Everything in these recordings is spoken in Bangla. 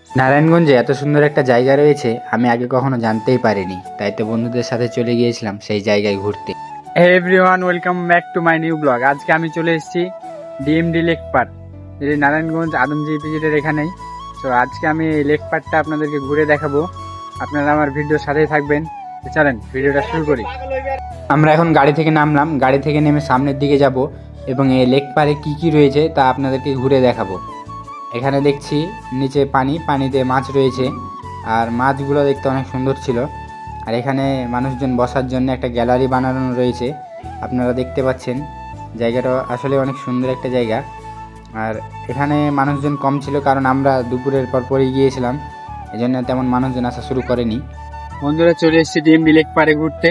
নারায়ণগঞ্জে এত সুন্দর একটা জায়গা রয়েছে আমি আগে কখনো জানতেই পারিনি, তাই তো বন্ধুদের সাথে চলে গিয়েছিলাম সেই জায়গায় ঘুরতে। Hey everyone, welcome back to my new blog. আজকে আমি চলে এসেছি ডিএমডি লেক পার্ক, যেটি নারায়ণগঞ্জ আদমজি ইপিজেডের এখানেই। তো আজকে আমি এই লেক পার্কটা আপনাদেরকে ঘুরে দেখাবো, আপনারা আমার ভিডিওর সাথেই থাকবেন। তো চলেন ভিডিওটা শুরু করি। আমরা এখন গাড়ি থেকে নামলাম, গাড়ি থেকে নেমে সামনের দিকে যাব এবং এই লেক পার্কে কী কী রয়েছে তা আপনাদেরকে ঘুরে দেখাবো। এখানে দেখছি নিচে পানিতে মাছ রয়েছে, আর মাছগুলো দেখতে অনেক সুন্দর ছিল। আর এখানে মানুষজন বসার জন্য একটা গ্যালারি বানানো রয়েছে, আপনারা দেখতে পাচ্ছেন। জায়গাটা আসলে অনেক সুন্দর একটা জায়গা। আর এখানে মানুষজন কম ছিল, কারণ আমরা দুপুরের পর পরই গিয়েছিলাম, এজন্য তেমন মানুষজন আসা শুরু করেনি। বন্ধুরা চলে এসেছি ডিএমডি লেক পার্কে ঘুরতে।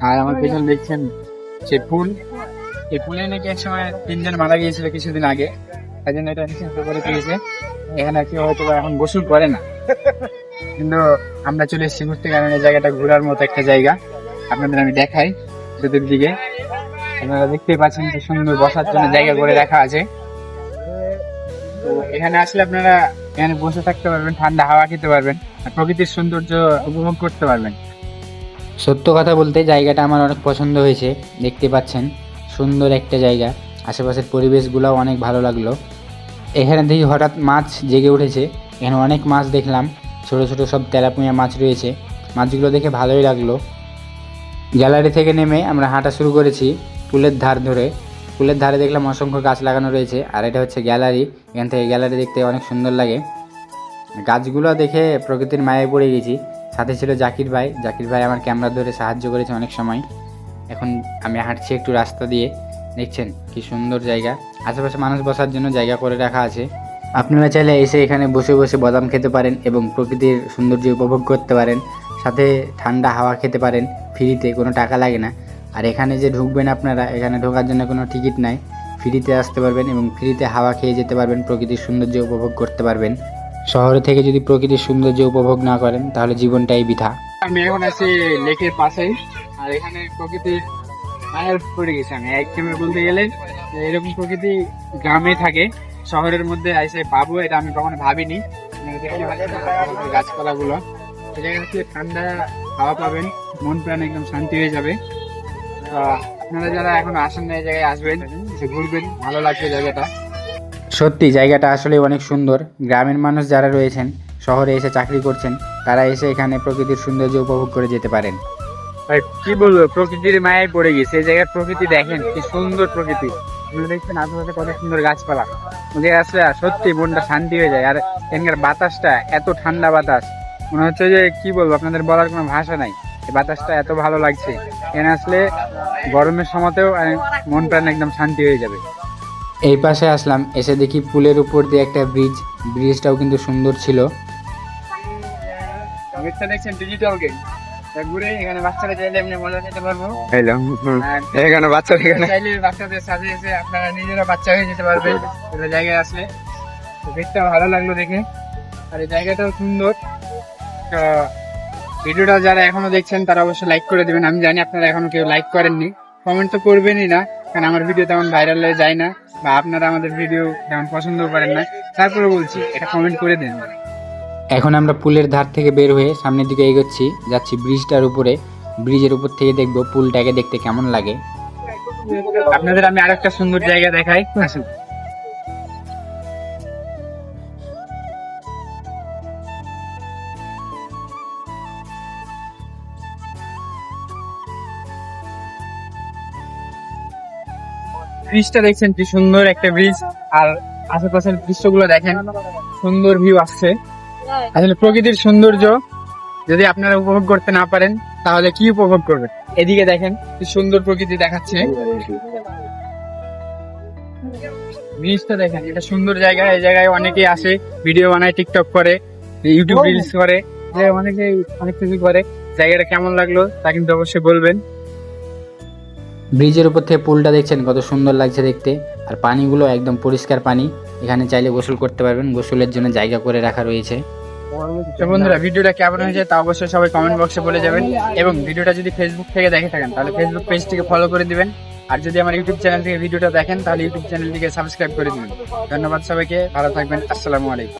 আর আমার পেছনে দেখছেন সে ফুল, এই ফুলে নাকি এক সময় 3 জন মারা গিয়েছিল কিছুদিন আগে, তাই জন্য এটা নিষিদ্ধ করে দিয়েছে। এখানে কেউ হয়তো এখন গোসল করে না, কিন্তু আমরা চলে এসেছি ঘুরতে, কারণ এই জায়গাটা ঘোরার মতো একটা জায়গা। আপনাদের আমি দেখাই চতুর্দিকে, আপনারা দেখতেই পাচ্ছেন যে সুন্দর বসার জন্য জায়গা করে রাখা আছে। তো এখানে আসলে আপনারা এখানে বসে থাকতে পারবেন, ঠান্ডা হাওয়া খেতে পারবেন, আর প্রকৃতির সৌন্দর্য উপভোগ করতে পারবেন। সত্য কথা বলতে জায়গাটা আমার অনেক পছন্দ হয়েছে, দেখতে পাচ্ছেন সুন্দর একটা জায়গা। আশেপাশের পরিবেশগুলোও অনেক ভালো লাগলো। এখানে দেখি হঠাৎ মাছ জেগে উঠেছে, এখানে অনেক মাছ দেখলাম, ছোট ছোট সব তেলাপুঁয়া মাছ রয়েছে। মাছগুলো দেখে ভালোই লাগলো। গ্যালারি থেকে নেমে আমরা হাঁটা শুরু করেছি পুলের ধার ধরে। পুলের ধারে দেখলাম অসংখ্য গাছ লাগানো রয়েছে, আর এটা হচ্ছে গ্যালারি। এখান থেকে গ্যালারি দেখতে অনেক সুন্দর লাগে। গাছগুলো দেখে প্রকৃতির মায়ায় পড়ে গেছি। সাথে ছিল জাকির ভাই আমার ক্যামেরা ধরে সাহায্য করেছে অনেক সময়। এখন আমি হাঁটছি একটু রাস্তা দিয়ে, দেখছেন কি সুন্দর জায়গা। আশেপাশে মানুষ বসার জন্য জায়গা করে রাখা আছে। আপনারা চাইলে এসে এখানে বসে বসে বাদাম খেতে পারেন এবং প্রকৃতির সৌন্দর্য উপভোগ করতে পারেন, সাথে ঠান্ডা হাওয়া খেতে পারেন ফ্রিতে, কোনো টাকা লাগে না। আর এখানে যে ঢুকবেন আপনারা, এখানে ঢোকার জন্য কোনো টিকিট নাই, ফ্রিতে আসতে পারবেন এবং ফ্রিতে হাওয়া খেয়ে যেতে পারবেন, প্রকৃতির সৌন্দর্য উপভোগ করতে পারবেন। শহরে থেকে যদি প্রকৃতির সৌন্দর্য উপভোগ না করেন তাহলে জীবনটাই বৃথা। আমি এখন আছি লেকের পাশেই, আর এখানে প্রকৃতির মায়ার পড়ে গেছে। আমি একদমই বলতে গেলে এরকম প্রকৃতি গ্রামে থাকে, শহরের মধ্যে এসে পাবো এটা আমি কখনো ভাবিনি। গাছপালা গুলো এই জায়গায় আসলে ঠান্ডা হাওয়া পাবেন, মন প্রাণ একদম শান্তি হয়ে যাবে। আপনারা যারা এখন আসেন না এই জায়গায় আসবেন, এসে ঘুরবেন, ভালো লাগবে জায়গাটা। সত্যি জায়গাটা আসলে অনেক সুন্দর। গ্রামের মানুষ যারা রয়েছেন, শহরে এসে চাকরি করছেন, তারা এসে এখানে প্রকৃতির সৌন্দর্য উপভোগ করে যেতে পারেন। ভাই কি বলবো, প্রকৃতির মায়ায় পড়ে গেছে। এই জায়গার প্রকৃতি দেখেন কি সুন্দর প্রকৃতি, দেখছেন আশেপাশে কত সুন্দর গাছপালা। ওদের আসলে সত্যি মনটা শান্তি হয়ে যায়। আর এখানকার বাতাসটা এত ঠান্ডা বাতাস, মনে হচ্ছে যে কি বলবো, আপনাদের বলার কোনো ভাষা নাই। এই বাতাসটা এত ভালো লাগছে, এখানে আসলে গরমের সময়তেও মন প্রাণ একদম শান্তি হয়ে যাবে। এই পাশে আসলাম, এসে দেখি পুলের উপর দিয়ে একটা ব্রিজটাও কিন্তু সুন্দর ছিল। দেখছেন ডিজিটাল গেম, ঘুরে এখানে বাচ্চারা চাইলে এমনি মজা নিতে পারবো। এখানে বাচ্চারা চাইলে বাচ্চাদের সাথে এসে আপনারা নিজেরা বাচ্চা হয়ে যেতে পারবেন এই জায়গায় আসলে। দেখতে ভালো লাগলো দেখে, আর এই জায়গাটাও সুন্দর। ভিডিওটা যারা এখনো দেখছেন তারা অবশ্যই লাইক করে দিবেন। আমি জানি আপনারা এখনো কেউ লাইক করেননি, কমেন্ট তো করবেনই না, কারণ আমার ভিডিও তেমন ভাইরাল হয়ে যায় না, বা আপনারা আমাদের ভিডিও তেমন পছন্দ করেন না। তারপরে বলছি এটা কমেন্ট করে দেন। এখন আমরা পুলের ধার থেকে বের হয়ে সামনের দিকে এগোচ্ছি, যাচ্ছি ব্রিজটার উপরে। ব্রিজের উপর থেকে দেখবো পুলটাকে দেখতে কেমন লাগে। আপনাদের আমি আরেকটা সুন্দর জায়গা দেখাই, আসুন। ব্রিজটা দেখছেন কি সুন্দর একটা ব্রিজ, আর আশেপাশের দৃশ্যগুলো দেখেন, সুন্দর ভিউ আসছে। আসলে প্রকৃতির সৌন্দর্য যদি আপনারা উপভোগ করতে না পারেন তাহলে কি উপভোগ করবেন। এদিকে দেখেন কি সুন্দর প্রকৃতি দেখাচ্ছে, ব্রিজটা দেখেন, এটা সুন্দর জায়গা। এই জায়গায় অনেকেই আসে, ভিডিও বানায়, টিকটক করে, ইউটিউব রিলস করে, অনেকে অনেক কিছু করে। জায়গাটা কেমন লাগলো তা কিন্তু অবশ্যই বলবেন। ব্রিজের উপর থেকে পুলটা দেখছেন কত সুন্দর লাগছে দেখতে, আর পানিগুলো একদম পরিষ্কার পানি। এখানে চাইলে গোসল করতে পারবেন, গোসলের জন্য জায়গা করে রাখা রয়েছে। তো বন্ধুরা ভিডিওটা কেমন হয়েছে তা অবশ্যই সবাই কমেন্ট বক্সে বলে যাবেন, এবং ভিডিওটা যদি ফেসবুক থেকে দেখে থাকেন তাহলে ফেসবুক পেজটিকে ফলো করে দিবেন, আর যদি আমার ইউটিউব চ্যানেল থেকে ভিডিওটা দেখেন তাহলে ইউটিউব চ্যানেলটিকে সাবস্ক্রাইব করে দিবেন। ধন্যবাদ সবাইকে, ভালো থাকবেন, আসসালামু আলাইকুম।